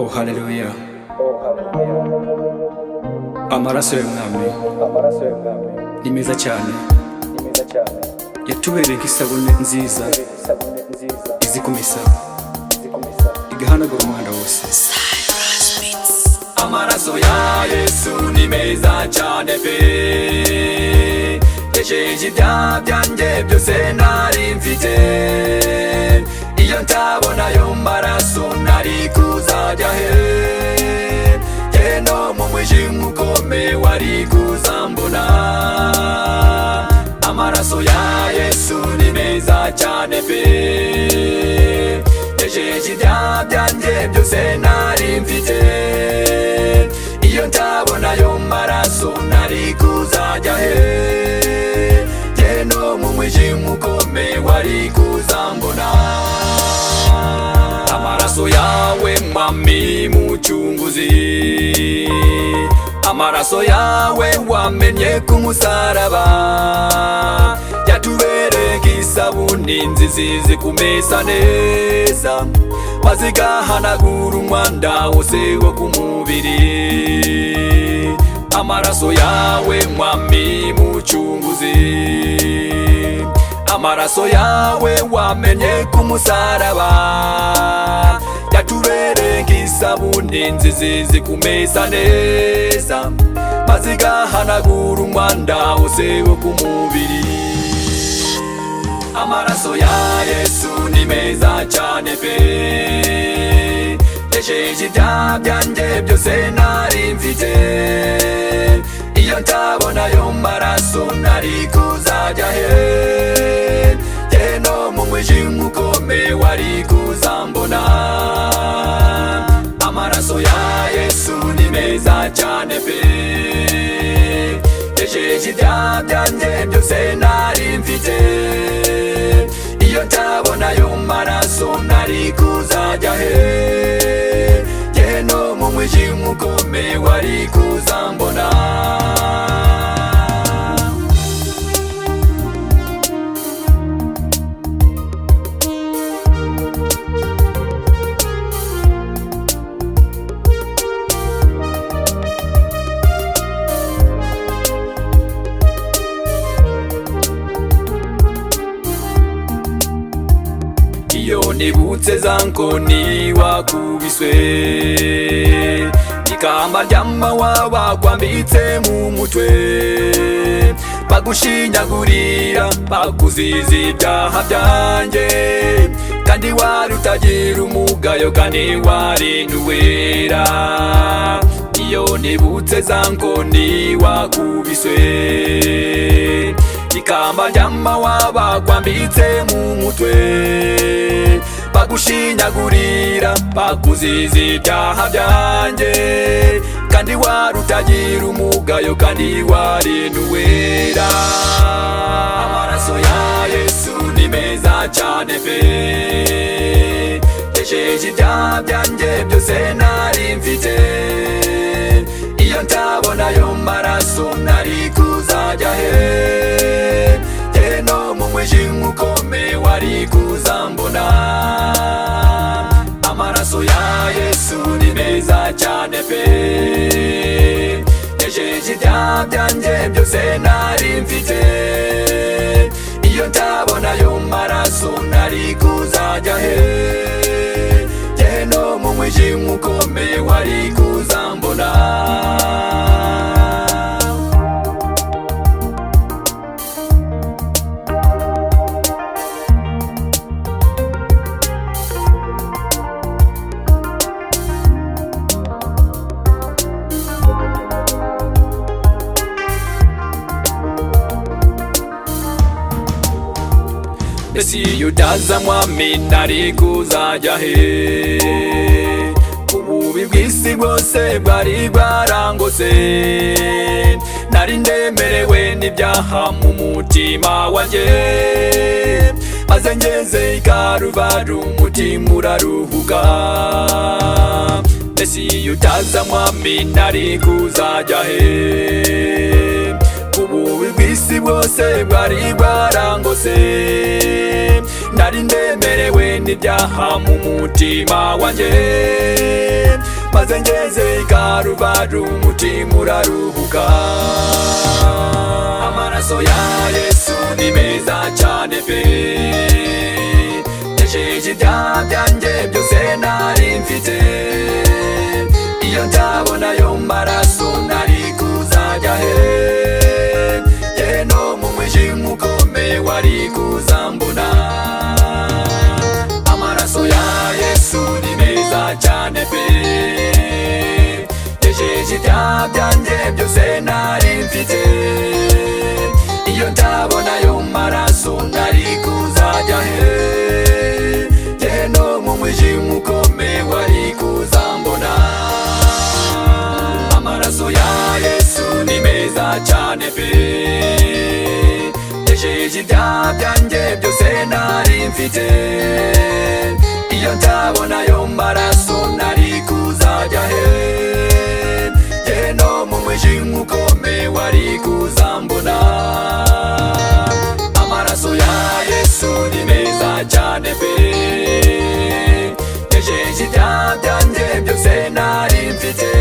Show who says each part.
Speaker 1: Oh haleluya. Amaraso y'umwami ni meza cyane, yatubereye nk'isabune nziza izi kumesa igahanagura umwanda wose. Amaraso ya Yesu ni meza cyane pe, yesheje ibyaha byanjye byose nari mfite. Iyo ntabona ayo maraso nari kuzajya he, no mu mwijima ukomeye wari kuzambona. Amaraso ya Yesu ni meza cyane pe, yesheje ibyaha byanjye byose nari mfite. Iyo ntabona ayo maraso nari kuzajya he, no mu mwijima ukomeye wari kuzambona. Amaraso yawe mwami mucunguzi, amaraso yawe wamenye ku musaraba, yatubereye nk'isabuni nziza izi kumesa neza, maze igahanagura umwanda wose wo ku mubiri. Amaraso yawe mwami mucunguzi, amaraso yawe wamenye ku musaraba, yatubereye nk'isabuni nziza izi kumesa neza, maze igahanagura umwanda wose wo ku mubiri. Amaraso ya Yesu ni meza cyane pe, yesheje ibyaha byanjye byose nari mfite. Iyo ntabona ayo maraso nari kuzajya he, no mu mwijima ukomeye wari kuzambona. Amaraso ya Yesu ni meza cyane pe, yesheje ibyaha byanjye byose nari mfite. Iyo ntabona ayo maraso nari kuzajya he, no mu mwijima ukomeye wari kuzambona. Iyo nibutse za nkoni wakubiswe, ikamba ry'amahwa bakwambitse mu mutwe, bagushinyagurira bakuziza ibyaha byanjye, kandi wari utagira umugayo kandi wari n'uwera. Iyo nibutse za nkoni wakubiswe, ikamba ry'amahwa bakwambitse mu mutwe, bagushinyagurira bakuziza ibyaha byanjye, kandi wari utagira umugayo kandi wari n'uwera. Amaraso ya Yesu ni meza cyane pe, yesheje ibyaha byanjye byose nari mfite. Iyo ntabona ayo maraso nari kuzajya he, no mu mwijima ukomeye wari kuzambona. Amaraso ya Yesu ni meza cyane pe, yesheje ibyaha byanjye byose nari mfite. Iyo ntabona ayo maraso nari kuzajya he, no mu mwijima ukomeye wari kuzambona. Mbese iyo udaza mwami nari kuzajya he, ububi bw'isi bwose bwari bwarangose, nari ndemerewe n'ibyaha mu mutima wanjye, maze ngeze i Karuvali umutima uraruhuka. Mbese iyo utaza mwami nari kuzajya he, ububi bw'isi bwose bwari bwarangose, nari ndemerewe n'ibyaha mu mutima wanjye, maze ngeze i Karuvali umutima uraruhuka. Amaraso ya Yesu ni meza cyane pe, yesheje ibyaha byanjye byose nari mfite. Iyo ntabona ayo maraso nari kuzajya he? Ye no mu mwijima ukomeye wari kuzambona. Amaraso ya Yesu ni meza cyane pe, yesheje ibyaha byanjye byose nari mfite. Iyo ntabona ayo maraso nari kuzajya he? Ye no mu mwijima ukomeye wari kuzambona. Amaraso ya Yesu ni meza cyane pe, yesheje ibyaha byanjye byose nari mfite. Iyo ntabona ayo maraso nari kuzajya he? Ye no mu mwijima ukomeye wari kuzambona. Amaraso ya Yesu ni meza cyane pe, yesheje ibyaha byanjye byose nari mfite.